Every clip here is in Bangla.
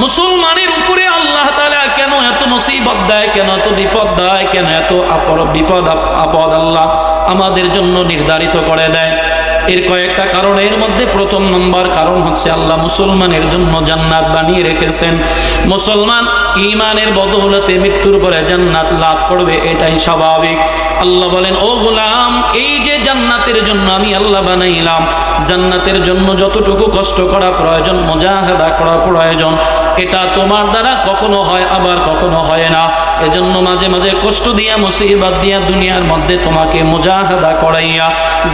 মুসলমানের উপরে আল্লাহ তাআলা কেন এত মুসিবত দেয়, কেন এত বিপদ দেয়, কেন এত বিপদ আপদ আল্লাহ আমাদের জন্য নির্ধারিত করে দেয়? এর কয়েকটা কারণ। এর মধ্যে প্রথম নম্বর কারণ হচ্ছে আল্লাহ মুসলমানের জন্য জান্নাত বানিয়ে রেখেছেন। মুসলমান ঈমানের বদৌলতে মৃত্যুর পরে জান্নাত লাভ করবে, এটাই স্বাভাবিক। আল্লাহ বলেন, ও গোলাম, এই যে জান্নাতের জন্য আমি আল্লাহ বানাইলাম, জান্নাতের জন্য যতটুকু কষ্ট করা প্রয়োজন, মুজাহাদা করা প্রয়োজন, এটা তোমার দ্বারা কখনো হয়, আবার কখনো হয় না। এজন্য মাঝে মাঝে কষ্ট দিয়া, মুসিবত দিয়া, দুনিয়ার মধ্যে তোমাকে মুজাহাদা করাইয়া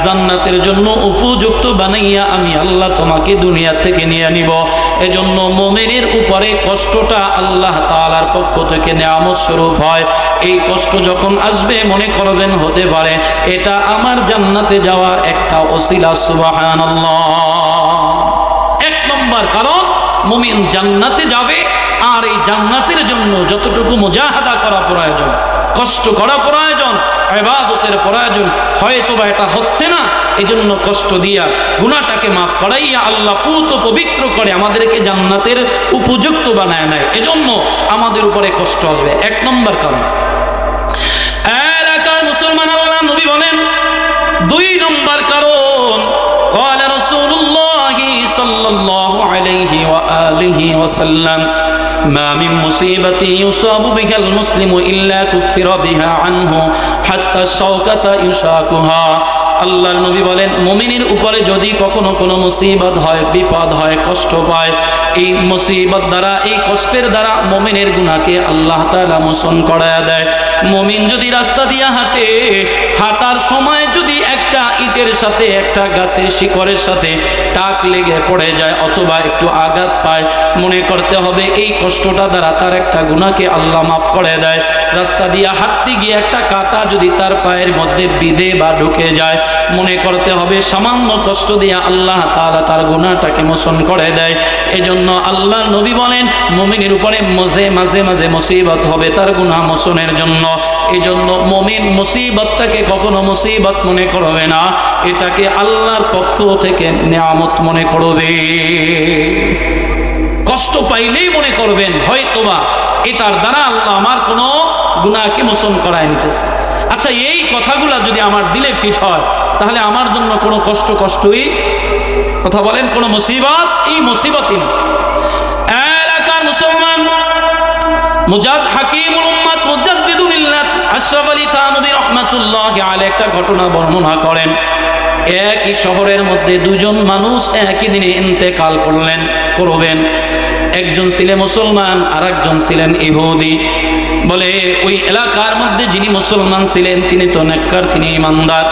জান্নাতের জন্য উপযুক্ত বানাইয়া আমি আল্লাহ তোমাকে দুনিয়া থেকে নিয়ে নিব। এজন্য মুমিনের উপরে কষ্টটা আল্লাহ তাআলার পক্ষ থেকে নেয়ামত স্বরূপ হয়। এই কষ্ট যখন আসবে মনে করবেন হতে পারে এটা আমার জান্নাতে যাওয়ার একটা ওসিলা। সুবহানাল্লাহ। এক নম্বর কারণ, মুমিন জান্নাতে যাবে, আর এই জান্নাতের জন্য যতটুকু মুজাহাদা করা প্রয়োজন, কষ্ট করা প্রয়োজন, ইবাদতের প্রয়োজন, হয়তোবা এটা হচ্ছে না, এজন্য কষ্ট দিয়া গুনাহটাকে মাফ করাইয়া আল্লাহ পুত পবিত্র করে আমাদেরকে জান্নাতের উপযুক্ত বানায় নেয়। এজন্য আমাদের উপরে কষ্ট আসবে। এক নম্বর কারণ। এলাকার মুসলমান, আল্লাহ নবী বলেন, দুই নম্বর কারণ, قال رسول الله صلى الله عليه وآله وسلم ما من مصيبة يصاب بها المسلم إلا كفر بها عنه حتى الشوكة يشاكها। আল্লাহর নবী বলেন, মুমিনের উপরে যদি কখনো কোনো মুসিবত হয়, বিপদ হয়, কষ্ট পায়, এই মুসিবত দ্বারা, এই কষ্টের দ্বারা মুমিনের গুনাহকে আল্লাহ তাআলা মোচন করায়া দেয়। মুমিন যদি রাস্তা দিয়ে হাঁটে, হাঁটার সময় যদি একটা ইটের সাথে, একটা গাছের শিকড়ের সাথে টাক লেগে পড়ে যায় অথবা একটু আঘাত পায়, মনে করতে হবে এই কষ্টটা দ্বারা তার একটা গুনাহকে আল্লাহ মাফ করে দেয়। রাস্তা দিয়ে হাঁটতে গিয়ে একটা কাঁটা যদি তার পায়ের মধ্যে বিঁধে বা ঢুকে যায়, মনে করতে হবে সামান্য কষ্ট দিয়ে আল্লাহ তাআলা তার গুনাহটাকে মোচন করে দেয়। এজন্য আল্লাহ নবী বলেন, মুমিনের উপরে মাঝে মাঝে মুসিবত হবে তার গুনাহ মোচনের জন্য। এজন্য মুমিন মুসিবতটাকে কখনো মুসিবত মনে করবে না, এটাকে আল্লাহর পক্ষ থেকে নিয়ামত মনে করবে। কষ্ট পাইলেই মনে করবেন হয়তোবা এটার দ্বারা আল্লাহ আমার কোনো গুনাহকে মোচন করায় নিতেছে। আচ্ছা, এই কথাগুলা যদি আমার দিলে ফিট হয়, তাহলে আমার জন্য কোনো কষ্টই, কথা বলেন, কোনো মুসিবত, এই মুসিবতই না। এলাকার মুসলমান, হাকিমুল উম্মাত মুজাদ্দিদুল মিল্লাত আশরাফ আলী থানভী রাহমাতুল্লাহি আলাইহি একটা ঘটনা বর্ণনা করেন। একই শহরের মধ্যে দুজন মানুষ একই দিনে ইন্তেকাল করবেন। একজন ছিলেন মুসলমান, আর একজন ছিলেন ইহুদি। বলে ওই এলাকার মধ্যে যিনি মুসলমান ছিলেন তিনি তো নেককার, তিনি ইমানদার।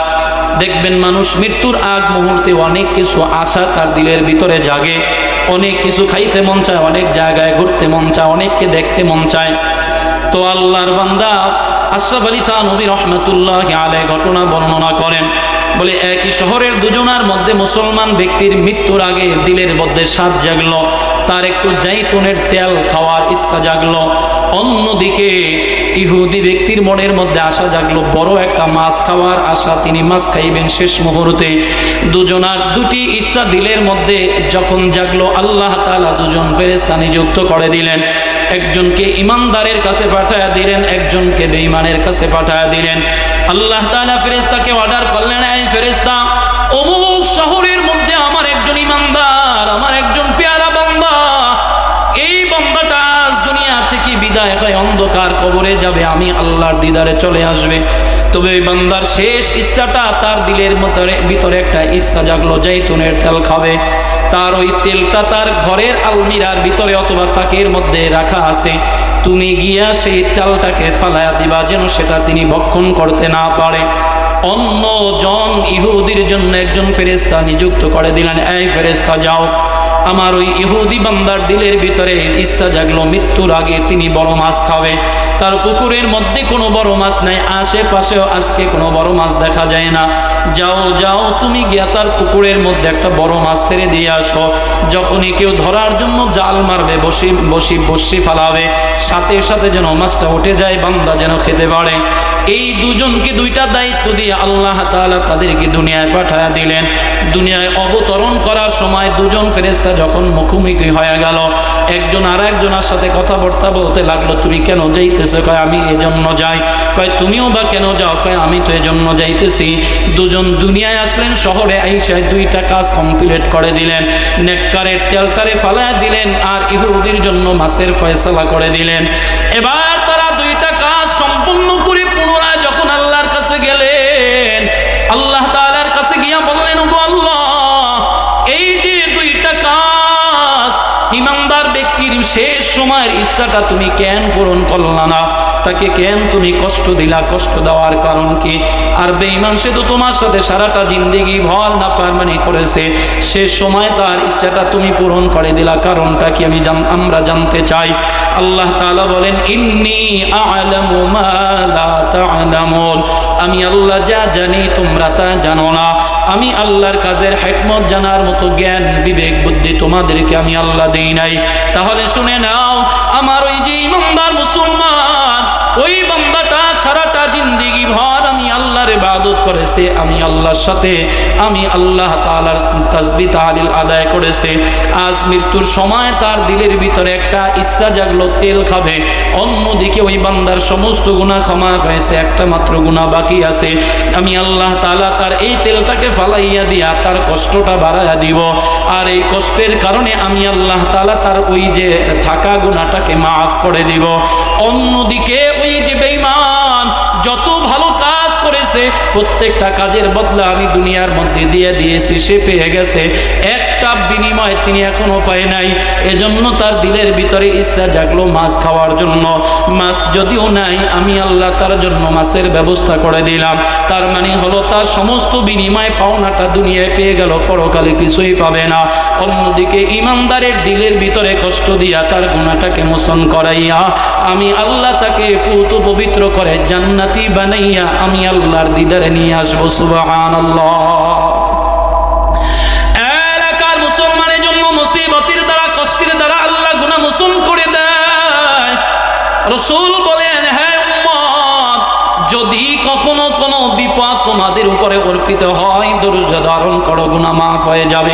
দেখবেন মানুষ মৃত্যুর আগ মুহূর্তে অনেক কিছু আশা তার দিলের ভিতরে জাগে, অনেক কিছু খাইতে মন চায়, অনেক জায়গায় ঘুরতে মন চায়, অনেককে দেখতে মন চায়। তো আল্লাহর বান্দা আশরাফ আলী থানভী রাহমাতুল্লাহি আলাইহি ঘটনা বর্ণনা করেন। বলে একই শহরের দুজনার মধ্যে মুসলমান ব্যক্তির মৃত্যুর আগে দিলের মধ্যে স্বাদ জাগলো, তার একটু জাইতুনের তেল খাওয়ার ইচ্ছা জাগলো। অন্যদিকে ইহুদি ব্যক্তির মনের মধ্যে আশা জাগলো, বড় একটা মাছ খাওয়ার আশা, তিনি মাছ খাইবেন শেষ মুহূর্তে। দুজনার দুটি ইচ্ছা দিলের মধ্যে যখন জাগলো, আল্লাহ তাআলা দুজন ফেরেশতা নিযুক্ত করে দিলেন। একজনকে ইমানদারের কাছে পাঠায়া দিলেন, একজনকে বেঈমানের কাছে পাঠায়া দিলেন। আল্লাহ তাআলা ফেরেশতাকে অর্ডার করলেন, এই ফেরেশতা, অমুক শহরের মধ্যে আমার একজন ইমানদার, আমার একজন পেয়ারা বান্দা, এই বান্দাটা আজ দুনিয়া থেকে বিদায় হয়ে অন্ধকার কবরে যাবে, আমি আল্লাহর দিদারে চলে আসবে। তবে ওই বান্দার শেষ ইচ্ছাটা, তার দিলের ভিতরে একটা ইচ্ছা জাগলো, জাইতুনের তেল খাবে। তার ওই তেলটা তার ঘরের আলমিরার ভিতরে অথবা তাকের মধ্যে রাখা আছে, তুমি গিয়া সেই তেলটাকে ফালায়া দিবা, যেন সেটা তিনি ভক্ষণ করতে না পারে। অন্যজন ইহুদির জন্য একজন ফেরেশতা নিযুক্ত করে দিলেন, এই ফেরেশতা যাও, আমার ওই ইহুদি বান্দার দিলের ভিতরে ইচ্ছা জাগলো মৃত্যুর আগে তিনি বড় মাছ খাবে। তার পুকুরের মধ্যে কোনো বড় মাছ নাই, আশেপাশেও আজকে কোনো বড় মাছ দেখা যায় না। যাও যাও, তুমি গিয়া তার পুকুরের মধ্যে একটা বড় মাছ ছেড়ে দিয়ে আসো। যখনই কেউ ধরার জন্য জাল মারবে, বসি ফালাবে, সাথে সাথে যেন মাছটা উঠে যায়, বান্দা যেন খেতে পারে। এই দুজনকে দুইটা দায়িত্ব দিয়ে আল্লাহ তাআলা তাদেরকে দুনিয়ায় পাঠিয়ে দিলেন। দুনিয়ায় অবতরণ করার সময় দুজন ফেরেশতা যখন মুখোমুখি হয়ে গেল, একজন আর একজনের সাথে কথাবার্তা বলতে লাগলো, তুমি কেন যাইতেছো? কয় আমি এজন্য যাই। কয় তুমিও বা কেন যাও? কয় আমি তো এজন্য যাইতেছি। দুজন দুনিয়ায় আসলেন, শহরে আইসা দুইটা কাজ কমপ্লিট করে দিলেন। নেককারের তেলটারে ফালায় দিলেন আর ইহুদির জন্য মাছের ফয়সালা করে দিলেন। এবার তারা দুইটা কাজ সম্পূর্ণ করে পুনরায় যখন আল্লাহর কাছে গেলেন, আল্লাহ তাআলার কাছে গিয়া বললেন, ওগো আল্লাহ, এই যে দুইটা কাজ ইমানদার ব্যক্তির শেষ সময়ের ইচ্ছাটা তুমি কেন পূরণ করলা না? তাকে কেন তুমি কষ্ট দিলা? কষ্ট দেওয়ার কারণ কি? আর বেঈমান সে তো তোমার সাথে সারাটা জিন্দেগি ভর নাফরমানি করেছে, শেষ সময় তার ইচ্ছাটা তুমি পূরণ করে দিলা, কারণটা কি আমরা জানতে চাই। আল্লাহ তাআলা বলেন, ইন্নী আ'লামু মা লা তা'লামুন, আমি আল্লাহ যা জানি তোমরা তা জানো না। আমি আল্লাহর কাজের হিকমত জানার মতো জ্ঞান বিবেক বুদ্ধি তোমাদেরকে আমি আল্লাহ দেই নাই। তাহলে শুনে নাও, আমার ওই যে ইমানদার মুসলমান, ওই বান্দাটা সারাটা জিন্দেগি ভর আমি আল্লাহর ইবাদত করেছে, আমি আল্লাহর সাথে আমি আল্লাহ তাআলার তাসবিহ তাহলিল আদায় করেছে। আজ মৃত্যুর সময় তার দিলের ভিতরে একটা ইচ্ছা জাগলো তেল খাবে, অন্যদিকে ওই বান্দার সমস্ত গুনাহ ক্ষমা হয়েছে, একটা মাত্র গুনাহ বাকি আছে। আমি আল্লাহ তাআলা তার এই তেলটাকে ফালাইয়া দিয়া তার কষ্টটা বাড়াইয়া দিব, আর এই কষ্টের কারণে আমি আল্লাহ তাআলা তার ওই যে থাকা গুনাহটাকে মাফ করে দিব। অন্যদিকে ওই যে বেঈমান যত ভালো কাজ করেছে প্রত্যেকটা কাজের বদলা আমি দুনিয়ার মধ্যে দিয়ে দিয়েছি, সে পেয়ে গেছে, একটা বিনিময় তিনি এখনো পায় নাই। এজন্য তার দিলের ভিতরে ইচ্ছা জাগলো মাছ খাওয়ার জন্য। মাছ যদিও নাই, আমি আল্লাহ তার জন্য মাছের ব্যবস্থা করে দিলাম। তার মানে হলো তার সমস্ত বিনিময় পাওনাটা দুনিয়ায় পেয়ে গেল, পরকালে কিছুই পাবে না। অন্যদিকে ইমানদারের দিলের ভিতরে কষ্ট দিয়া তার গুনাহটাকে মোচন করাইয়া আমি আল্লাহ তাকে পুত পবিত্র করে জান্নাতি বানাইয়া আমি আল্লাহর দিদারে নিয়ে আসবো। সুবহানাল্লাহ। এলাকার মুসলমানের জন্য মুসিবতের দ্বারা কষ্টের দ্বারা আল্লাহ গুনাহ মোচন করে দেয়। রাসূল বলেন, হ্যাঁ উম্মত, যদি কখনো কোনো বিপদ তোমাদের উপরে অর্পিত হয়, ধৈর্য ধারণ করো, গুনাহ মাফ হয়ে যাবে।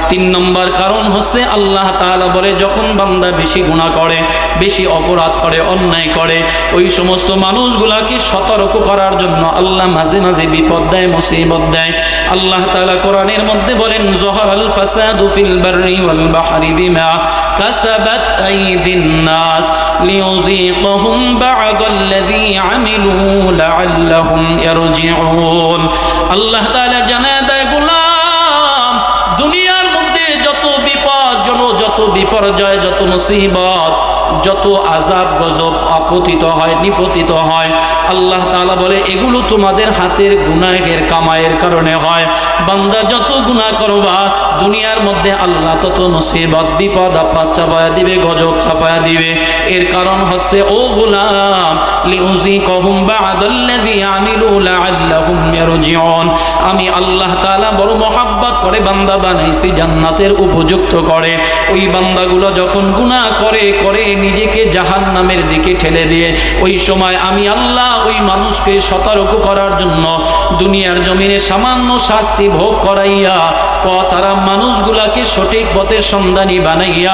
3 নম্বর কারণ হচ্ছে আল্লাহ তাআলা বলে, যখন বান্দা বেশি গুনাহ করে, বেশি অপরাধ করে, অন্যায় করে, ওই সমস্ত মানুষগুলাকে সতর্ক করার জন্য আল্লাহ মাঝে মাঝে বিপদ দেয়, মুসিবত দেয়। আল্লাহ তাআলা কোরআনের মধ্যে বলেন, যহারাল ফাসাদু ফিল বাররি ওয়াল বাহরি বিমা কাসাবাত আইদিন নাস লিয়ুযীকাহুম বা'দাল্লাযী আমিলু লাআল্লাহুম ইয়ারজিউন। আল্লাহ তাআলা জানায় দেয়, গোলাম, দুনিয়ার মধ্যে যত বিপদ, যত বিপর্যয়, যত মুসিবত, যত আযাব গজব আপতিত হয়, নিপতিত হয়, আল্লাহ তাআলা বলে এগুলো তোমাদের হাতের গুনাহের কামাইয়ের কারণে হয়। বান্দা যত গুনাহ করবা দুনিয়ার মধ্যে আল্লাহ তত মুসিবত বিপদ আপদ চাপায়া দিবে, গজব চাপায়া দিবে। এর কারণ হচ্ছে, ও গোলাম, লিউযীকাহুম বা'দাল্লাযী আমিলু লাআল্লাহুম ইয়ারজিউন। আমি আল্লাহ তাআলা বড় মহব্বত করে বান্দা বানাইছি, জান্নাতের উপযুক্ত করে। ওই বান্দাগুলো যখন গুনাহ করে করে নিজেকে জাহান্নামের দিকে ঠেলে দিয়ে, ওই সময় আমি আল্লাহ ওই মানুষকে সতর্ক করার জন্য দুনিয়ার জমিনে সামান্য শাস্তি ভোগ করাইয়া তারা মানুষগুলাকে সঠিক পথের সন্ধানী বানাইয়া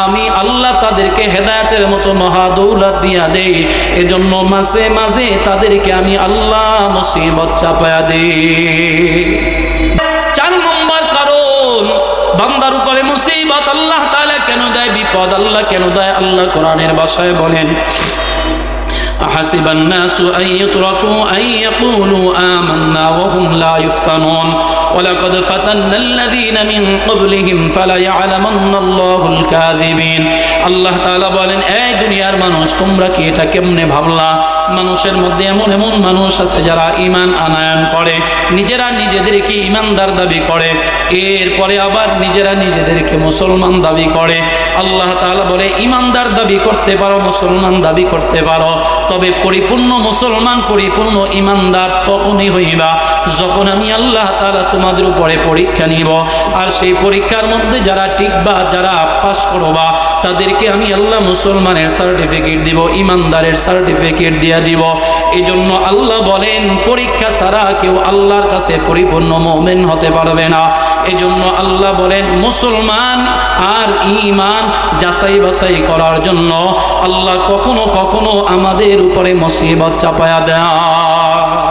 আমি আল্লাহ তাদেরকে হেদায়েতের মতো মহাদৌলত দিয়া দেই। এজন্য মাঝে মাঝে তাদেরকে আমি আল্লাহ মুসিবত চাপায়া দেই। 4 নম্বর কারণ, বান্দার উপরে মুসিবত আল্লাহ তাআলা কেন দেয়, বিপদ আল্লাহ কেন দেয়? আল্লাহ কোরআনের ভাষায় বলেন, أحسب الناس أن يتركوا أن يقولوا آمنا وهم لا يفتنون ولقد فتنا الذين من قبلهم فليعلمن الله الكاذبين। আল্লাহ তাআলা বলেন, এই দুনিয়ার মানুষ, তোমরা কি এটা কেমনে ভাবলা? মানুষের মধ্যে এমন এমন মানুষ আছে যারা ঈমান আনয়ন করে, নিজেরা নিজেদেরকে ঈমানদার দাবি করে, এরপরে আবার নিজেরা নিজেদেরকে মুসলমান দাবি করে। আল্লাহ তাআলা বলে, ঈমানদার দাবি করতে পারো, মুসলমান দাবি করতে পারো, তবে পরিপূর্ণ মুসলমান, পরিপূর্ণ ঈমানদার তখনই হইবা যখন আমি আল্লাহ তাআলা তোমাদের উপরে পরীক্ষা নিব। আর সেই পরীক্ষার মধ্যে যারা টিকবা, যারা পাস করবা, তাদেরকে আমি আল্লাহ মুসলমানের সার্টিফিকেট দিব, ইমানদারের সার্টিফিকেট দিয়ে দিব। এই জন্য আল্লাহ বলেন পরীক্ষা ছাড়া কেউ আল্লাহর কাছে পরিপূর্ণ মুমিন হতে পারবে না। এই জন্য আল্লাহ বলেন মুসলমান আর ঈমান যাচাই বাছাই করার জন্য আল্লাহ কখনো কখনো আমাদের উপরে মুসিবত চাপায়া দেয়।